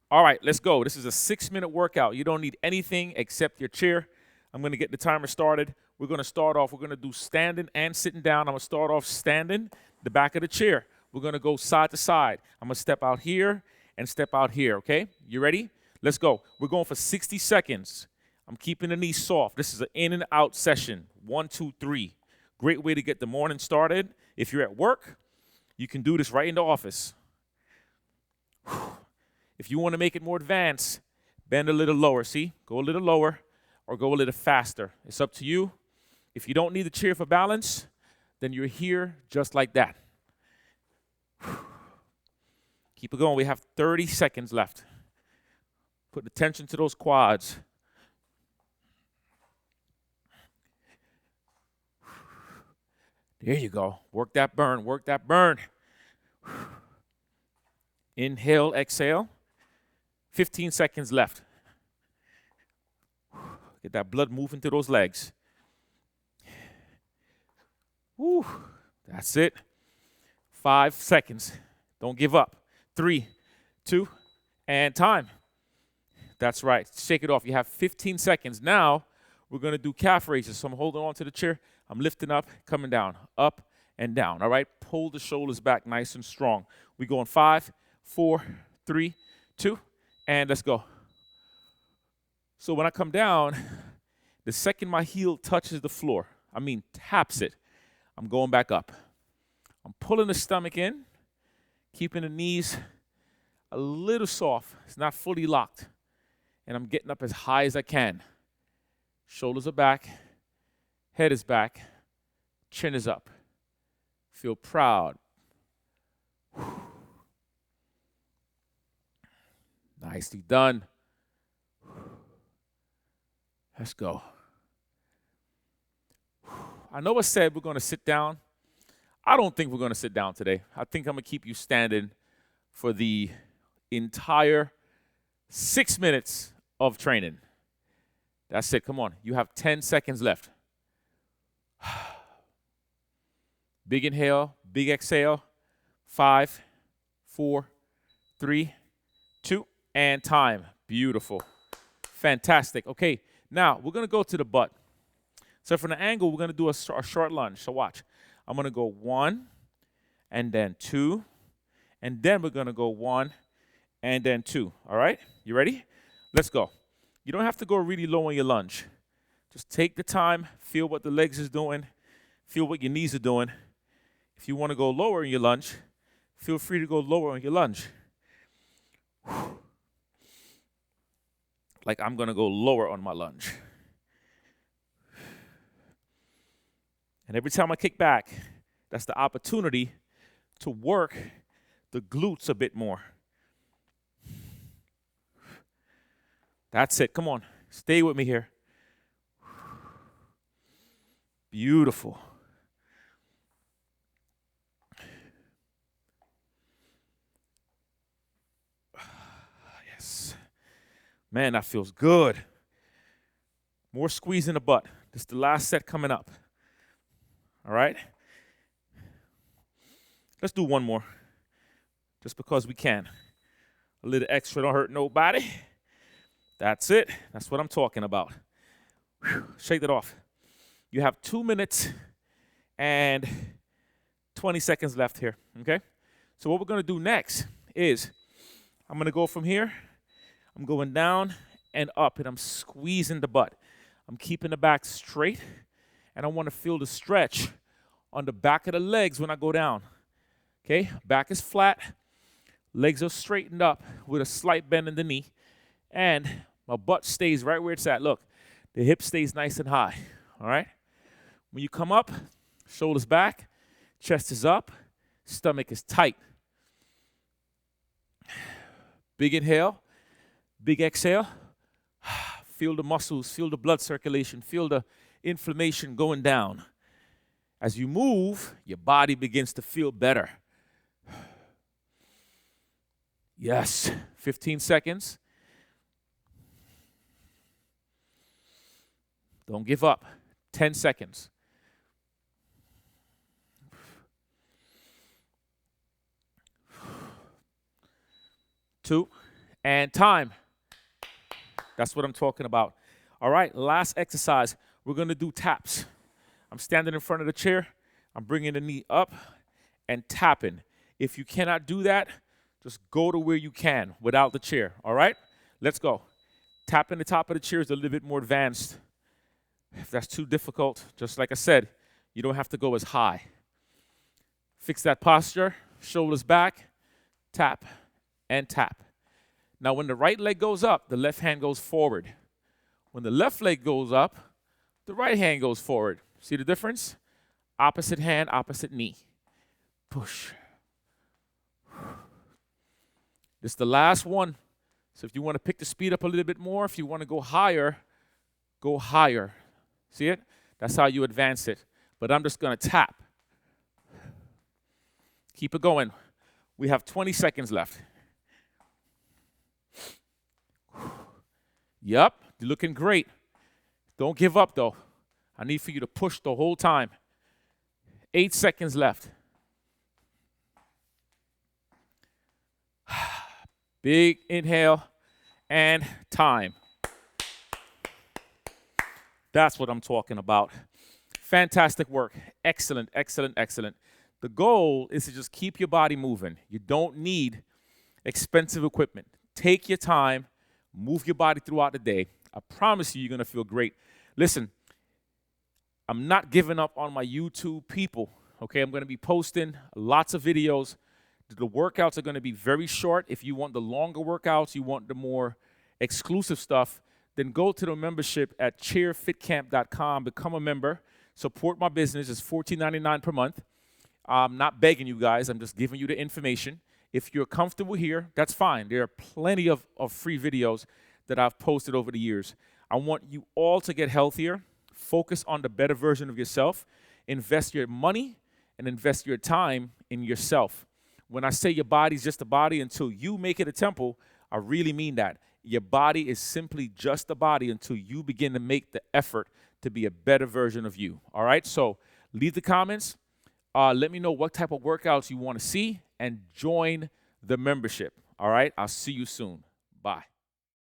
All right, let's go. This is a 6-minute workout. You don't need anything except your chair. I'm going to get the timer started. We're going to start off. We're going to do standing and sitting down. I'm going to start off standing, the back of the chair. We're going to go side to side. I'm going to step out here and step out here, okay? You ready? Let's go. We're going for 60 seconds. I'm keeping the knees soft. This is an in and out session. 1, 2, 3. Great way to get the morning started. If you're at work, you can do this right in the office. If you want to make it more advanced, bend a little lower. See? Go a little lower or go a little faster. It's up to you. If you don't need the chair for balance, then you're here just like that. Keep it going. We have 30 seconds left. Put attention to those quads. There you go. Work that burn. Work that burn. Inhale, exhale. 15 seconds left. Get that blood moving through those legs. Woo. That's it. 5 seconds. Don't give up. 3, 2, and time. That's right. Shake it off. You have 15 seconds. Now, we're going to do calf raises. So I'm holding on to the chair. I'm lifting up, coming down, up and down. All right? Pull the shoulders back nice and strong. We go in 5, 4, 3, 2, and let's go. So when I come down, the second my heel touches the floor, taps it, I'm going back up. I'm pulling the stomach in, keeping the knees a little soft. It's not fully locked. And I'm getting up as high as I can. Shoulders are back, head is back, chin is up. Feel proud. Nicely done. Let's go. I know I said we're going to sit down. I don't think we're going to sit down today. I think I'm going to keep you standing for the entire 6 minutes of training. That's it. Come on. You have 10 seconds left. Big inhale, big exhale. 5, 4, 3, 2, and time. Beautiful. Fantastic. Okay, now we're going to go to the butt. So from the angle, we're going to do a short lunge. So watch. I'm going to go 1, and then 2, and then we're going to go 1, and then 2. All right? You ready? Let's go. You don't have to go really low on your lunge. Just take the time, feel what the legs is doing, feel what your knees are doing. If you want to go lower in your lunge, feel free to go lower on your lunge. Like I'm going to go lower on my lunge. And every time I kick back, that's the opportunity to work the glutes a bit more. That's it. Come on. Stay with me here. Beautiful. Yes. Man, that feels good. More squeeze in the butt. This is the last set coming up. All right? Let's do one more. Just because we can. A little extra don't hurt nobody. That's it. That's what I'm talking about. Whew. Shake that off. You have 2 minutes and 20 seconds left here, okay? So what we're going to do next is I'm going to go from here. I'm going down and up, and I'm squeezing the butt. I'm keeping the back straight, and I want to feel the stretch on the back of the legs when I go down, okay? Back is flat. Legs are straightened up with a slight bend in the knee. And my butt stays right where it's at. Look, the hip stays nice and high, all right? When you come up, shoulders back, chest is up, stomach is tight. Big inhale, big exhale. Feel the muscles, feel the blood circulation, feel the inflammation going down. As you move, your body begins to feel better. Yes, 15 seconds. Don't give up. 10 seconds. 2, and time. That's what I'm talking about. All right, last exercise. We're going to do taps. I'm standing in front of the chair. I'm bringing the knee up and tapping. If you cannot do that, just go to where you can without the chair. All right? Let's go. Tapping the top of the chair is a little bit more advanced. If that's too difficult, just like I said, you don't have to go as high. Fix that posture, shoulders back, tap, and tap. Now, when the right leg goes up, the left hand goes forward. When the left leg goes up, the right hand goes forward. See the difference? Opposite hand, opposite knee. Push. This is the last one. So if you want to pick the speed up a little bit more, if you want to go higher, go higher. See it? That's how you advance it. But I'm just going to tap. Keep it going. We have 20 seconds left. Yup, you're looking great. Don't give up, though. I need for you to push the whole time. 8 seconds left. Big inhale and time. That's what I'm talking about. Fantastic work. Excellent, excellent, excellent. The goal is to just keep your body moving. You don't need expensive equipment. Take your time, move your body throughout the day. I promise you're going to feel great. Listen, I'm not giving up on my YouTube people, okay? I'm going to be posting lots of videos. The workouts are going to be very short. If you want the longer workouts, you want the more exclusive stuff, then go to the membership at chairfitcamp.com, become a member, support my business. It's $14.99 per month. I'm not begging you guys. I'm just giving you the information. If you're comfortable here, that's fine. There are plenty of free videos that I've posted over the years. I want you all to get healthier, focus on the better version of yourself, invest your money, and invest your time in yourself. When I say your body's just a body until you make it a temple, I really mean that. Your body is simply just a body until you begin to make the effort to be a better version of you. All right? So leave the comments. Let me know what type of workouts you want to see and join the membership. All right? I'll see you soon. Bye.